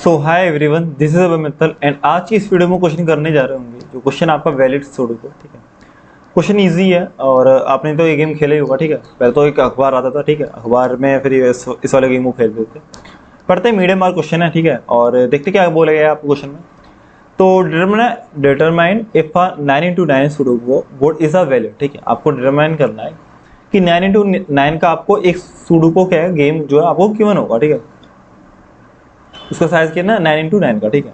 So hi everyone, this is Abhay Mittal and आज की इस वीडियो में क्वेश्चन करने जा रहे होंगे। जो क्वेश्चन आपका वैलिड सुडोकू, ठीक है। क्वेश्चन इजी है और आपने तो ये गेम खेला ही होगा, ठीक है। पहले तो एक अखबार आता था, ठीक है। अखबार में फिर इस वाले गेम को खेलते थे। पढ़ते मीडियम मार्क क्वेश्चन है, ठीक है। और देखते क्या बोलेगा आपको क्वेश्चन में। तो determine if 9 into 9 sudoku what is a value, ठीक है। आपको डिटरमाइन करना है कि 9 into 9 का आपको एक सुडोकू क्या है गेम जो है आपको गिवन होगा, ठीक है। उसका साइज कितना है 9 into 9 का, ठीक है।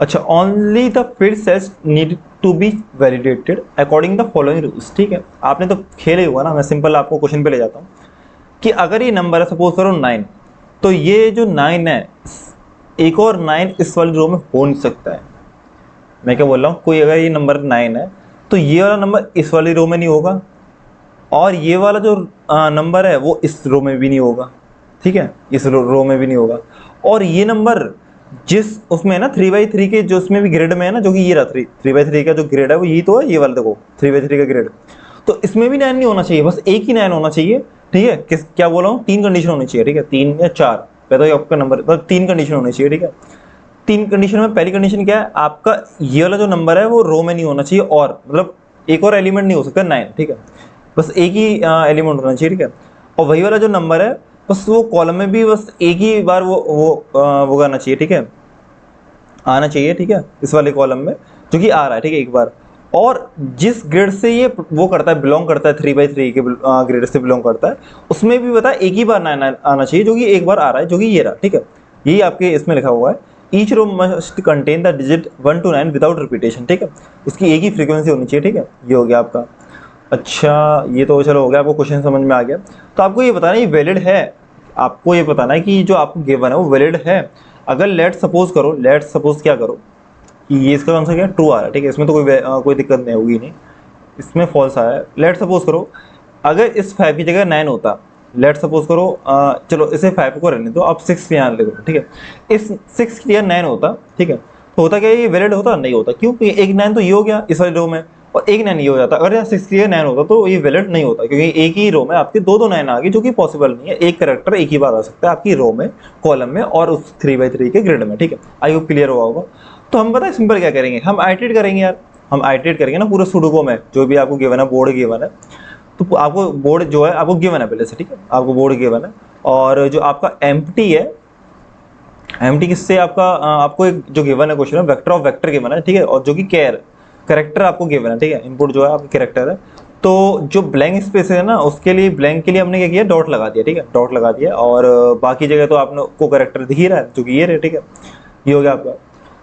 अच्छा, only the field cells need to be validated according the following rules, ठीक है। आपने तो खेले हुआ ना, मैं सिंपल आपको क्वेश्चन पे ले जाता हूँ कि अगर ये नंबर है सपोज करो 9, तो ये जो 9 है एक और 9 इस वाली रो में हो नहीं सकता है। मैं क्या बोल रहा हूँ, कोई अगर ये नंबर 9 है तो ये वाला नंबर इस वाली रो में नहीं होगा और ये वाला जो नंबर है वो इस रो में भी नहीं होगा, ठीक है। इस रो में भी नहीं होगा। और ये नंबर जिस उसमें है ना 3/3 के जो उसमें भी ग्रेड में है ना, जो कि ये रहा 3/3 का जो ग्रेड है वो यही तो है, ये वाला देखो 3/3 का ग्रेड। तो इसमें भी 9 नहीं होना चाहिए, बस एक ही 9 होना चाहिए, ठीक है। किस क्या बोला हूँ, 3 कंडीशन होनी चाहिए, ठीक है। 3 या 4 पहले तो आपका नंबर, तो 3 कंडीशन होनी चाहिए, ठीक है। 3 कंडीशन में पहली कंडीशन क्या है, आपका ये वाला जो नंबर है वो रो में नहीं होना चाहिए, और मतलब एक और एलिमेंट नहीं हो सकता 9, ठीक है। बस एक ही एलिमेंट होना चाहिए, ठीक है। और वही वाला जो नंबर है बस वो कॉलम में भी बस एक ही बार वो करना चाहिए, ठीक है, आना चाहिए, ठीक है, इस वाले कॉलम में जो कि आ रहा है, ठीक है, एक बार। और जिस ग्रेड से ये वो करता है, बिलोंग करता है, 3/3 के ग्रेड से बिलोंग करता है, उसमें भी बता एक ही बार आना चाहिए, जो कि एक बार आ रहा है, जो कि ये रहा, ठीक है। यही आपके इसमें लिखा हुआ है, each row must contain the digit 1 to 9 without repetition, ठीक है। उसकी एक ही फ्रीक्वेंसी होनी चाहिए, ठीक है। ये हो गया आपका। अच्छा, ये तो चलो हो गया, आपको क्वेश्चन समझ में आ गया। तो आपको ये बताना ये वैलिड है, आपको ये बताना है कि जो आपको गिवन है वो वैलिड है। अगर लेट सपोज क्या करो कि ये इसका आंसर क्या है, ट्रू आ रहा है, ठीक है। इसमें तो कोई दिक्कत नहीं होगी, नहीं, इसमें फॉल्स आया है। लेट सपोज करो अगर इस 5 की जगह 9 होता, लेट सपोज करो चलो इसे 5 को रहने दो, आप 6 पे यहाँ ले दो, ठीक है। इस 6 की जगह 9 होता, ठीक है, तो होता क्या, ये वैलिड होता नहीं होता, क्योंकि एक 9 तो ये हो गया इस वाली रो में, और एक 9 ये हो जाता। अगर यहाँ 6 की जगह 9 होता तो ये वैलिड नहीं होता, क्योंकि एक ही रो में आपके दो 9 आ गई, जो कि पॉसिबल नहीं है। एक करेक्टर एक ही बार आ सकता है आपकी रो में, कॉलम में, और उस 3/3 के ग्रिड में, ठीक है। आई होप क्लियर हुआ होगा। तो हम पता है सिंपल क्या करेंगे, हम आइटरेट करेंगे यार, हम आइटरेट करेंगे ना पूरे सुडोकू में, जो भी आपको गिवन है, बोर्ड गिवन है। तो आपको बोर्ड जो है आपको गिवन है पहले से, ठीक है, आपको बोर्ड गिवन है। और जो आपका एम्प्टी है, एम्प्टी किससे आपका आपको एक जो गिवन है क्वेश्चन में वेक्टर ऑफ वेक्टर गिवन है, ठीक है। और जो कि करेक्टर आपको गिवन है, ठीक है। इनपुट जो है आपका करेक्टर है। तो जो ब्लैंक स्पेस है ना, उसके लिए ब्लैंक के लिए हमने क्या किया, डॉट लगा दिया, ठीक है, डॉट लगा दिया। और बाकी जगह तो आपने को करेक्टर दिख ही रहा है, जो कि ये रहे, ठीक है। ये हो गया आपका।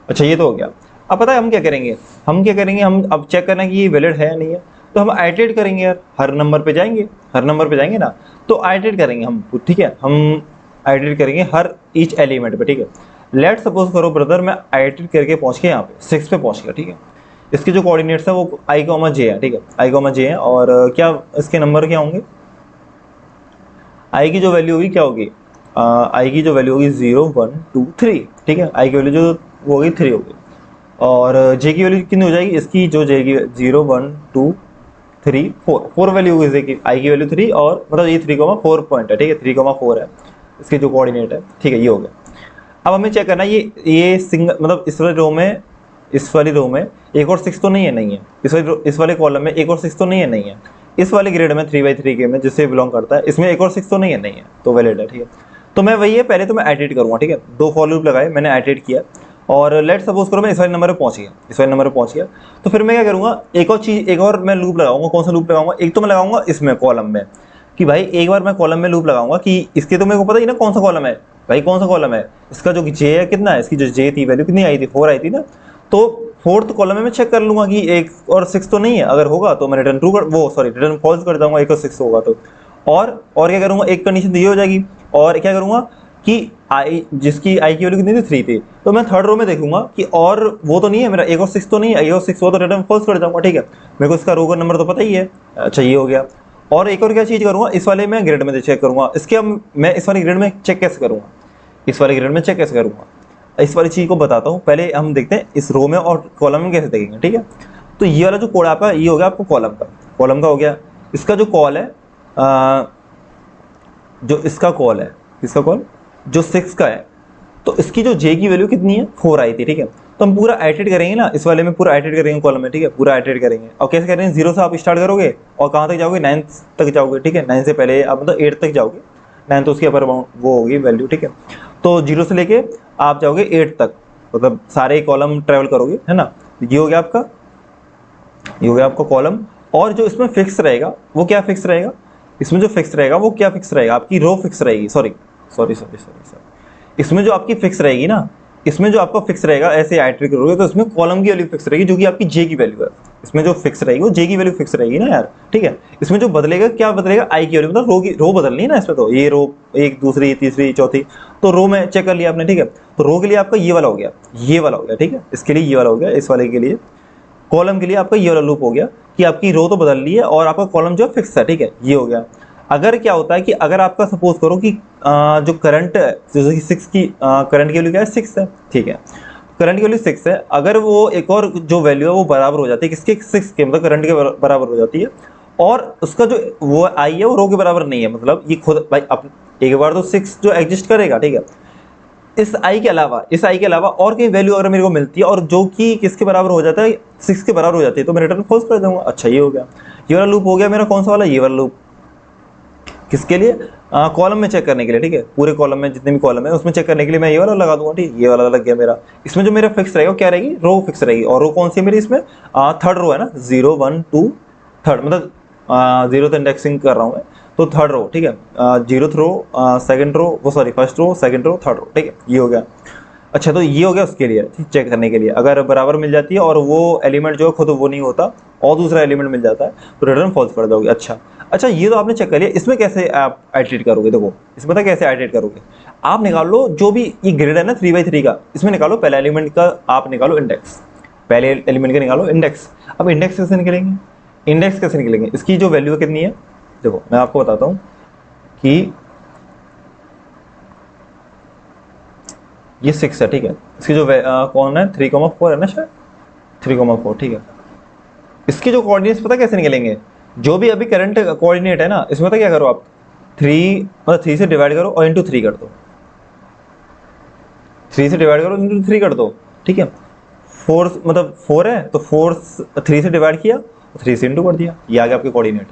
अच्छा, ये तो हो गया। अब पता है हम क्या करेंगे, हम अब चेक करना है कि ये वैलिड है या नहीं है। तो हम आइटरेट करेंगे यार, हर नंबर पे जाएंगे ना। तो आइटरेट करेंगे हम, ठीक है, हम आइटरेट करेंगे हर ईच एलिमेंट पे, ठीक है। लेट सपोज करो ब्रदर, मैं आइटरेट करके पहुंच गया यहाँ पे 6 पे पहुंच गया, ठीक है। इसके जो कोऑर्डिनेट्स है वो i, j है, ठीक है, i, j है। और क्या इसके नंबर क्या होंगे, i की जो वैल्यू होगी क्या होगी, i की जो वैल्यू होगी 0 1 2 3, ठीक है। i की वैल्यू जो वो होगी 3 होगी। और j की वैल्यू कितनी हो जाएगी, इसकी जो j की 0 1 2 3 4 वैल्यू होगी इसकी, i की वैल्यू 3, और मतलब ये 3,4 पॉइंट है, ठीक है, 3,4 है इसके जो कोऑर्डिनेट है, ठीक है। ये हो गया। अब हमें चेक करना है ये सिंगल मतलब इस वाली रो में एक और 6 तो नहीं है, इस वाले कॉलम में एक और 6 तो नहीं है, इस वाले ग्रेड में 3/3 के में जिससे बिलोंग करता है, इसमें एक और 6 तो नहीं है, तो वैलिड है, ठीक है। तो मैं वही है, पहले तो मैं आइटरेट करूंगा, ठीक है। 2 फॉर लूप लगाए, मैंने आइटरेट किया। और लेट सपोज करो मैं इस वाले नंबर पे पहुंच गया, तो फिर मैं क्या करूंगा, एक और मैं लूप लगाऊंगा। कौन सा लूप लगाऊंगा, एक तो मैं लगाऊंगा इसमें कॉलम में, कि भाई एक बार मैं कॉलम में लूप लगाऊंगा कि इसके, तो मेरे को पता ही ना कौन सा कॉलम है, भाई कौन सा कॉलम है इसका, जो कि जे है कितना है, इसकी जो जे थी वैल्यू कितनी आई थी, 4 आई थी ना। तो 4th कॉलम में मैं चेक कर लूंगा कि एक और 6 तो नहीं है, अगर होगा तो मैं रिटर्न फॉल्स कर दूंगा, एक और 6 होगा तो। और क्या करूंगा, एक कंडीशन तो ये हो जाएगी। और क्या करूंगा कि जिसकी आई की वैल्यू कितनी थी, 3 थी, तो मैं 3rd रो में देखूंगा कि और वो तो नहीं है मेरा, एक और 6 तो नहीं है, एक और 6 हुआ तो रिटर्न फॉल्स कर दूंगा, ठीक है। मेरे को इसका रो का नंबर तो पता ही है। अच्छा, ये हो गया। और एक और क्या चीज करूंगा, इस वाले में ग्रेड में चेक करूंगा, इसके अब मैं इस वाले ग्रेड में चेक कैसे करूंगा, इस वाली चीज को बताता हूँ। पहले हम देखते हैं इस रो में और कॉलम में कैसे देखेंगे, ठीक है। तो ये वाला जो कोड आपका ये हो गया आपको कॉलम का हो गया। इसका जो कॉल है जो इसका कॉल है, इसका कॉल जो 6 का है, तो इसकी जो जे की वैल्यू कितनी है, 4 आई थी, ठीक है। तो हम पूरा आइटरेट करेंगे ना, इस वाले में पूरा आइटरेट करेंगे कॉलम में, ठीक है, पूरा आइटरेट करेंगे। और कैसे करेंगे, 0 से आप स्टार्ट करोगे और कहाँ तक जाओगे, 9 तक जाओगे, ठीक है। 9 से पहले आप मतलब 8 तक जाओगे, 9 तो उसके अपर बाउंड वो होगी वैल्यू, ठीक है। तो 0 से लेके आप जाओगे 8 तक, मतलब सारे कॉलम ट्रेवल करोगे, है ना। ये हो गया आपका, ये हो गया आपका कॉलम। और जो इसमें फिक्स रहेगा वो क्या फिक्स रहेगा, इसमें जो फिक्स रहेगा वो क्या फिक्स रहेगा, आपकी रो फिक्स रहेगी, sorry sorry sorry sorry sorry, इसमें जो आपकी फिक्स रहेगी ना, इसमें जो आपका फिक्स रहेगा, ऐसे आइटरेट करोगे तो इसमें कॉलम की वैल्यू फिक्स रहेगी, जो कि आपकी जे की वैल्यू है। इसमें जो फिक्स रहेगी वो जे की वैल्यू फिक्स रहेगी ना यार, ठीक है। इसमें जो बदलेगा, क्या बदलेगा, आई की वैल्यू, मतलब रो की, रो बदलनी है ना इसमें, तो ये रो एक, दूसरी, तीसरी, चौथी, तो रो में चेक कर लिया आपने, ठीक है। तो रो के लिए आपका ये वाला हो गया, ये वाला हो गया, ठीक है, इसके लिए ये वाला हो गया, इस वाले के लिए। कॉलम के लिए आपका ये वाला लूप हो गया कि आपकी रो तो बदल ली है और आपका कॉलम जो है फिक्स है, ठीक है, ये हो गया। अगर क्या होता है कि अगर आपका सपोज करो कि जो करंट है, जैसे कि 6 की करंट की वैल्यू क्या है, 6 है, ठीक है, करंट की वैल्यू 6 है, अगर वो एक और जो वैल्यू है वो बराबर हो जाती है किसके, 6 के, मतलब करंट के बराबर हो जाती है, और उसका जो वो आई है वो रो के बराबर नहीं है, मतलब ये खुद भाई एक बार तो 6 जो एग्जिस्ट करेगा, ठीक है। इस आई के अलावा, इस आई के अलावा और कहीं वैल्यू अगर मेरे को मिलती है और जो कि किसके बराबर हो जाता है, 6 के बराबर हो जाती है, तो मैं रिटर्न फॉल्स कर दूंगा। अच्छा, ये हो गया, ये वाला लूप हो गया मेरा, कौन सा वाला, ये वाला लूप, किसके लिए, कॉलम में चेक करने के लिए, ठीक है, पूरे कॉलम में जितने भी कॉलम है उसमें चेक करने के लिए मैं ये वाला लगा दूंगा, ठीक है, ये वाला लग गया मेरा। इसमें जो मेरा फिक्स रहेगा क्या रहेगी, रो फिक्स रहेगी, और रो कौन सी है मेरी इसमें, थर्ड रो है ना, 0 1 2 थर्ड, मतलब 0 तो इंडेक्सिंग कर रहा हूँ मैं, तो थर्ड रो, ठीक है, 0th रो, सेकंड रो, वो sorry first row, second row, third row, ठीक है, ये हो गया। अच्छा, तो ये हो गया उसके लिए चेक करने के लिए, अगर बराबर मिल जाती है और वो एलिमेंट जो है खुद वो नहीं होता और दूसरा एलिमेंट मिल जाता है तो रिटर्न फॉल्स कर दोगे। अच्छा अच्छा, ये तो आपने चेक कर लिया, इसमें कैसे आप आइटरेट करोगे, देखो इसमें पता कैसे आइटरेट करोगे, आप निकाल लो जो भी ये ग्रिड है ना 3x3 का, इसमें निकालो पहले एलिमेंट का, आप निकालो इंडेक्स, पहले एलिमेंट का निकालो इंडेक्स। अब इंडेक्स कैसे निकलेंगे, इंडेक्स कैसे निकलेंगे, इसकी जो वैल्यू कितनी है, देखो मैं आपको बताता हूँ कि ये 6 है, ठीक है, इसकी जो कौन है 3,4 है ना शायद, 3,4, ठीक है। इसके जो कोऑर्डिनेट्स पता कैसे निकलेंगे, जो भी अभी करंट कोऑर्डिनेट है ना, इसमें पता क्या करो आप, 3 मतलब 3 से डिवाइड करो और इंटू 3 कर दो, 3 से डिवाइड करो इंटू 3 कर दो, ठीक है। 4 मतलब 4 है तो 4 3 से डिवाइड किया, 3 से इंटू कर दिया, ये आ गया आपके कोऑर्डिनेट,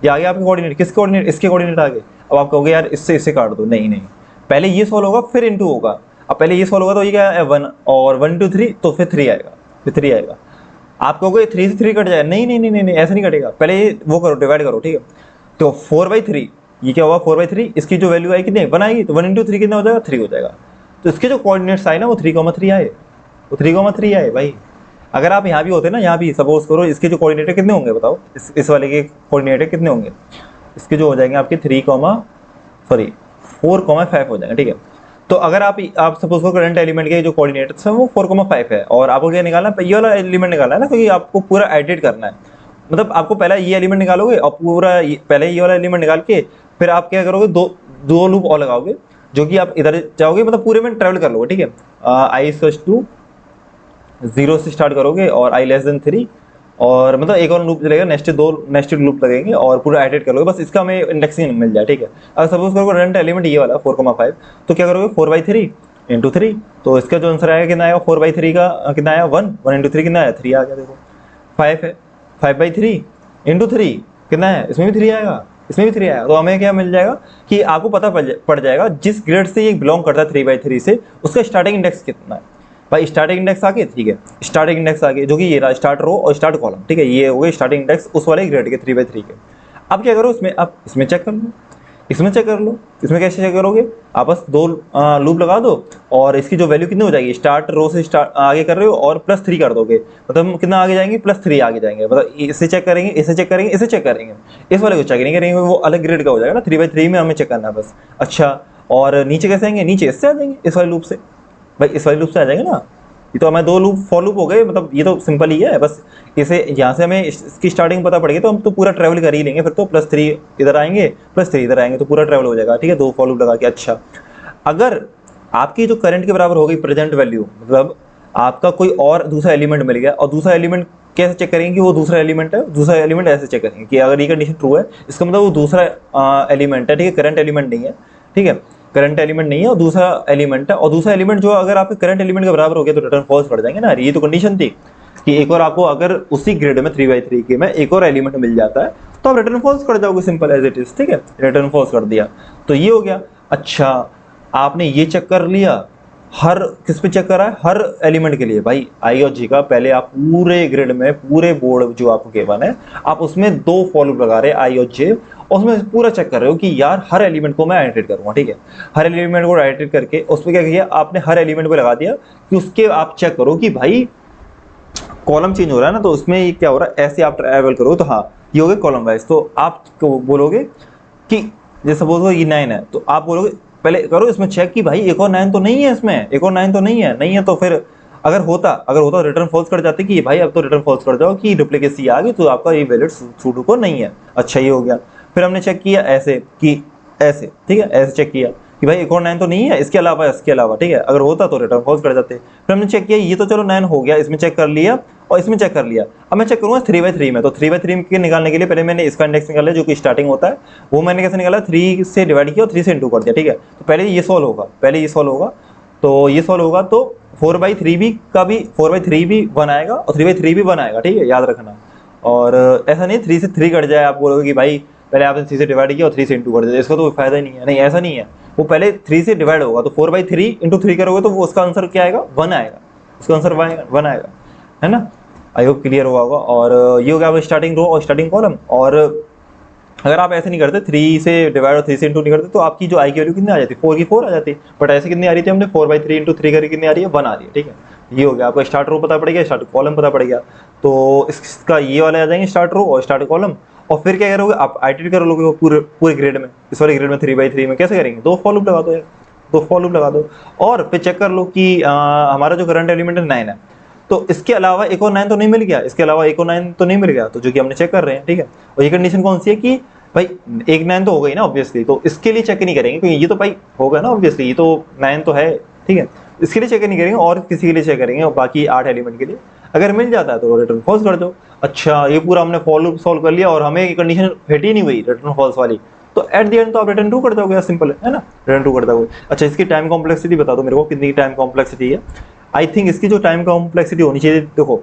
ये आ गया आपके कोऑर्डिनेट, किसके कोऑर्डिनेट, इसके कोऑर्डिनेट आ गए। अब आप कहोगे यार इससे इसे काट दो, नहीं नहीं, पहले ये सॉल्व होगा फिर इंटू होगा। अब पहले ये सॉल्व होगा तो ये क्या है 1, और 1 2 3 तो फिर 3 आएगा, फिर 3 आएगा। आप कहोगे 3 से 3 कट जाए, नहीं नहीं नहीं नहीं, ऐसे नहीं कटेगा, पहले ये वो करो, डिवाइड करो, ठीक है। तो 4/3, ये क्या हुआ 4/3, इसकी जो वैल्यू आएगी कितनी 1 आएगी, तो 1 इंटू 3 कितना हो जाएगा, 3 हो जाएगा। तो इसके जो कोऑर्डिनेट्स आए ना वो 3,3 आए, वो 3,3 आए भाई। अगर आप यहाँ भी होते ना, यहाँ भी सपोज करो इसके जो कोऑर्डिनेटर कितने होंगे बताओ, इस वाले के कोऑर्डिनेटर कितने होंगे, इसके जो हो जाएंगे आपके 4,5 हो जाएंगे, ठीक है। तो अगर आप सपोज करो करंट एलिमेंट के जो कोऑर्डिनेटर्स है वो 4,5 है, और आपको क्या निकालना है, ये वाला एलिमेंट निकालना है ना, क्योंकि आपको पूरा एडिट करना है, मतलब आपको पहले ये एलिमेंट निकालोगे और पूरा पहले ये वाला एलिमेंट निकाल के फिर आप क्या करोगे, दो लूप और लगाओगे, जो कि आप इधर जाओगे, मतलब पूरे में ट्रेवल कर लोगे, ठीक है। आई टू 0 से स्टार्ट करोगे और i<3, और मतलब एक और लूप चलेगा, नेक्स्ट लूप लगेंगे और पूरा एडिट कर लोगे, बस इसका हमें इंडेक्सिंग मिल जाए, ठीक है। अगर सपोज करो करंट एलिमेंट ये वाला 4,5, तो क्या करोगे 4/3 इंटू 3, तो इसका जो आंसर आएगा कितना आएगा, 4/3 का कितना आया 1 इंटू 3 कितना आया 3 आ गया, देखो 5 है, 5/3 इंटू 3 कितना है, इसमें भी 3 आएगा, इसमें भी 3 आएगा। तो हमें क्या मिल जाएगा कि आपको पता पड़ जाएगा जिस ग्रेड से ये बिलोंग करता है 3/3 से, उसका स्टार्टिंग इंडेक्स कितना है भाई। स्टार्टिंग इंडेक्स आ गया, ठीक है, स्टार्टिंग इंडेक्स आ गया, जो कि ये रहा स्टार्ट रो और स्टार्ट कॉलम, ठीक है, ये हो गए स्टार्टिंग इंडेक्स उस वाले ग्रेड के 3/3 के। अब क्या करो इसमें, आप इसमें चेक कर लो, इसमें चेक कर लो, इसमें कैसे चेक करोगे, आप बस 2 लूप लगा दो और इसकी जो वैल्यू कितनी हो जाएगी, स्टार्ट रो से स्टार्ट आगे कर रहे हो और +3 कर दोगे, मतलब कितना आगे जाएंगे, +3 आगे जाएंगे, मतलब इसे चेक करेंगे, इसे चेक करेंगे, इसे चेक करेंगे, इस वाले को चेक नहीं करेंगे, वो अलग ग्रेड का हो जाएगा ना, 3/3 में हमें चेक करना है बस। अच्छा, और नीचे कैसे आएंगे, नीचे इससे आ जाएंगे, इस वाले लूप से, भाई इस वाले लूप से आ जाएंगे ना, ये तो हमें 2 लूप फॉर लूप हो गए, मतलब ये तो सिंपल ही है, बस इसे यहाँ से हमें इसकी स्टार्टिंग पता पड़ गई तो हम तो पूरा ट्रैवल कर ही लेंगे, फिर तो +3 इधर आएंगे, +3 इधर आएंगे, तो पूरा ट्रैवल हो जाएगा, ठीक है, 2 फॉर लूप लगा के। अच्छा, अगर आपकी जो करंट के बराबर हो गई प्रेजेंट वैल्यू, मतलब आपका कोई और दूसरा एलिमेंट मिल गया, और दूसरा एलिमेंट कैसे चेक करेंगे कि वो दूसरा एलिमेंट है, दूसरा एलिमेंट ऐसे चेक करेंगे कि अगर ये कंडीशन ट्रू है, इसका मतलब वो दूसरा एलिमेंट है, ठीक है, करंट एलिमेंट नहीं है, ठीक है। करंट एलिमेंट नहीं है और दूसरा एलिमेंट है, और दूसरा एलिमेंट जो अगर आपके करंट एलिमेंट के बराबर हो गया तो रिटर्न फॉल्स कर जाएंगे ना। ये तो कंडीशन थी कि एक और आपको अगर उसी ग्रिड में 3x3 के में एक और एलिमेंट मिल जाता है तो आप रिटर्न फॉल्स कर जाओगे, सिंपल एज इट इज, ठीक है। रिटर्न फॉल्स कर दिया तो ये हो गया। अच्छा, आपने ये चेक कर लिया, हर किस पे चेक करा है, हर एलिमेंट के लिए भाई आई और जे का। पहले आप पूरे ग्रिड में, पूरे बोर्ड जो आपको गिवन है, आप उसमें 2 फॉर लूप लगा रहे हैं आई और जे, और उसमें पूरा चेक कर रहे हो कि यार हर एलिमेंट को मैं आइटरेट करूंगा, ठीक है। हर एलिमेंट को आइटरेट करके उस पर क्या किया आपने, हर एलिमेंट को लगा दिया कि उसके आप चेक करो कि भाई कॉलम चेंज हो रहा है ना, तो उसमें ये क्या हो रहा है, ऐसे आप ट्रैवल करो तो हाँ ये हो गया कॉलम वाइज। तो आप बोलोगे कि जैसे सपोज ये 9 है तो आप बोलोगे पहले करो इसमें चेक कि भाई एक और 9 तो नहीं है, इसमें एक और 9 तो नहीं है तो फिर अगर होता रिटर्न फॉल्स कर जाते कि भाई अब तो रिटर्न फॉल्स कर जाओ कि डुप्लीकेसी आ गई तो आपका ये वैलिड सूडो को नहीं है। अच्छा, ये हो गया। फिर हमने चेक किया ऐसे कि ऐसे, ठीक है, ऐसे चेक किया कि भाई एक और 9 तो नहीं है, इसके अलावा, ठीक है, अगर होता तो रिटर्न फॉल्स कर जाते। फिर हमने चेक किया ये तो चलो 9 हो गया, इसमें चेक कर लिया और इसमें चेक कर लिया। अब मैं चेक करूंगा 3x3 में, तो 3x3 के निकालने के लिए पहले मैंने इसका इंडेक्स निकाला जो कि स्टार्टिंग होता है, वो मैंने कैसे निकाला, 3 से डिवाइड किया और 3 से इंटू कर दिया, ठीक है। तो पहले ये सॉल्व होगा, तो ये सॉल्व होगा तो 4/3 भी का भी 4/3 भी 1 आएगा और 3/3 भी 1 आएगा, ठीक है, याद रखना। और ऐसा नहीं 3 से 3 कट जाए, आप बोलोगे कि भाई पहले आपने 3 से डिवाइड किया और 3 से इंटू कर दिया, इसका तो कोई फायदा ही नहीं है। नहीं, ऐसा नहीं है, वो पहले 3 से डिवाइड होगा तो 4/3 इंटू 3 करोगे तो वो उसका आंसर क्या आएगा, 1 आएगा, उसका आंसर 1 आएगा, है ना। आई होप क्लियर हुआ होगा। और ये हो गया स्टार्टिंग रो और स्टार्टिंग कॉलम। और अगर आप ऐसे नहीं करते 3 से डिवाइड और 3 से इंटू नहीं करते तो आपकी जो आई की वैल्यू कितनी आ जाती, 4 की 4 आ जाती। बट ऐसे कितनी आ रही थी हमने, 4/3 इंटू 3 करके कितनी आ रही है, 1 आ रही है, ठीक है। ये हो गया, आपको स्टार्ट रो पता पड़ गया, स्टार्ट कॉलम पता पड़ गया। तो इसका ये वाले आ जाएंगे स्टार्ट रो और स्टार्ट कॉलम। और फिर क्या करोगे आप, आइटरेट कर लोगे पूरे ग्रेड में, इस वाले ग्रेड में 3/3 में कैसे करेंगे, 2 फॉर लूप लगा दो यार, 2 फॉर लूप लगा दो। और फिर चेक कर लो कि हमारा जो करंट एलिमेंट है 9 है, तो इसके अलावा एक और 9 तो नहीं मिल गया, इसके अलावा एक और 9 तो नहीं मिल गया, तो जो कि हमने चेक कर रहे हैं, ठीक है। और ये कंडीशन कौन सी है कि भाई एक 9 तो हो गई ना ऑब्वियसली, तो इसके लिए चेक नहीं करेंगे क्योंकि ये तो भाई होगा ना ऑब्वियसली, ये तो 9 तो है, ठीक है। इसके लिए चेक नहीं करेंगे और किसी के लिए चेक करेंगे, और बाकी 8 एलिमेंट के लिए अगर मिल जाता है तो रिटर्न फॉल्स कर दो। अच्छा, ये पूरा हमने फॉर लूप सॉल्व कर लिया और हमें ये कंडीशन फिट ही नहीं हुई रिटर्न फॉल्स वाली, तो एट द एंड तो आप रिटर्न ट्रू कर दोगे, सिंपल है ना, रिटर्न ट्रू कर दोगे। अच्छा, इसकी टाइम कॉम्प्लेक्सिटी बता दो मेरे को, कितनी टाइम कॉम्प्लेक्सिटी है। आई थिंक इसकी जो टाइम कॉम्प्लेक्सिटी होनी चाहिए, देखो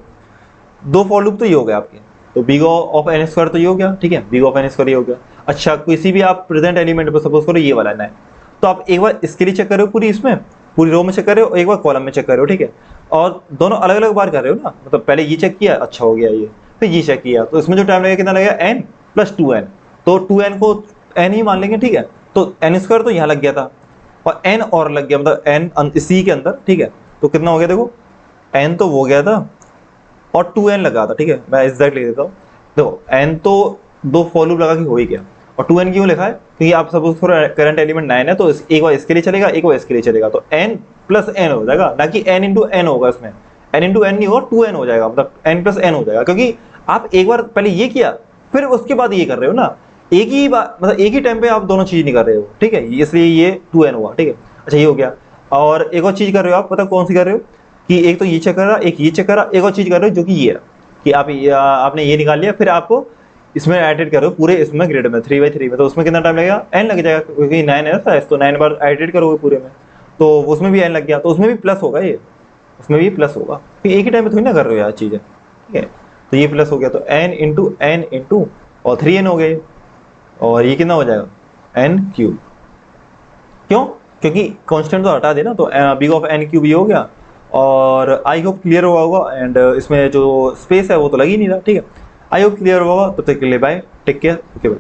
2 फॉर लूप तो ये हो गया आपके, तो बिग ऑफ एन स्क्वायर तो ये हो गया, ठीक है, बिग ऑफ एन स्क्वायर ये हो गया। अच्छा, किसी भी आप प्रेजेंट एलिमेंट पर सपोज करो ये वाला 9, तो आप एक बार इसके लिए चेक कर रहे हो, पूरी रो में चेक कर रहे हो, एक बार कॉलम में चेक कर रहे हो, ठीक है। और दोनों अलग अलग बार कर रहे हो ना, मतलब पहले ये चेक किया, अच्छा हो गया ये, फिर ये चेक किया, तो इसमें जो टाइम लगेगा कितना लगेगा, n + 2n, तो 2n को n ही मान लेंगे, ठीक है। तो n स्क्वायर तो यहाँ लग गया था और n और लग गया, मतलब n इसी के अंदर, ठीक है। तो कितना हो गया, देखो n तो हो गया था और 2n लगा था, ठीक है, मैं एग्जैक्ट लिख देता हूँ। देखो n तो 2 फॉर लूप लगा के हो ही गया, और 2n क्यों लिखा है, क्योंकि आप सपोज करंट एलिमेंट 9 है तो एक बार इसके लिए चलेगा, एक बार इसके लिए चलेगा, तो n + n हो जाएगा, ना कि n × n होगा, इसमें n × n नहीं होगा, 2n हो जाएगा, मतलब n + n हो जाएगा, क्योंकि आप एक बार पहले ये किया फिर उसके बाद ये कर रहे हो ना, एक ही बार, मतलब एक ही टाइम पे आप दोनों चीज नहीं कर रहे हो, ठीक है, इसलिए ये 2n हुआ, ठीक है। अच्छा, ये हो गया। और एक और चीज कर रहे हो आप, पता कौन सी कर रहे हो, कि एक तो ये चेक कर रहा, एक ये चेक कर रहा, एक और चीज कर रहे हो जो कि ये है कि आपने ये निकाल लिया, फिर आपको इसमें एडिट करो पूरे इसमें ग्रिड में 3/3 में, तो उसमें कितना टाइम लगेगा, n लग जाएगा, क्योंकि 9 है ना, तो 9 बार एडिट करोगे पूरे में, तो उसमें भी n लग गया, तो उसमें भी प्लस होगा, ये उसमें भी प्लस होगा, तो एक ही टाइम पे थोड़ी ना कर रहे हो यार चीजें, ठीक है। तो ये प्लस हो गया, तो n और 3n हो गए, और ये कितना हो जाएगा, n³। क्यों, क्योंकि कांस्टेंट तो हटा देना, तो बिग ऑफ n³ ये हो गया। और आई होप क्लियर हुआ होगा, एंड इसमें जो स्पेस है वो तो लग ही नहीं रहा, ठीक है। आई होप क्लियर होगा, तब तक के लिए bye, take care, okay bye.